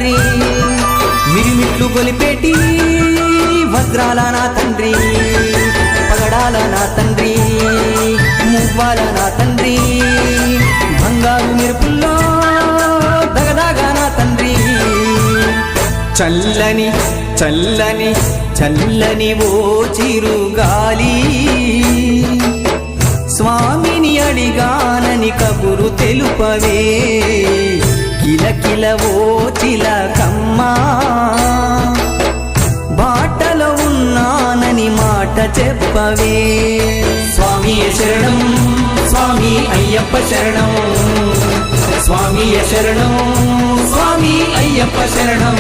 తండ్రి, మిరిమిట్లు గొలిపేటి వజ్రాల నా తండ్రి, పగడాల నా తండ్రి, మువ్వాల నా తండ్రి, బంగారు మెరుపుల్లో దగదాగా నా తండ్రి. చల్లని చల్లని చల్లని ఓ చిరుగాలి, స్వామిని అడిగానని కబురు తెలుపవే, కిలకిల ఓ చిలకమ్మా, బాటలో ఉన్నానని మాట చెప్పవే. స్వామియే శరణం, స్వామి అయ్యప్ప శరణం, స్వామియే శరణం, స్వామి అయ్యప్ప శరణం.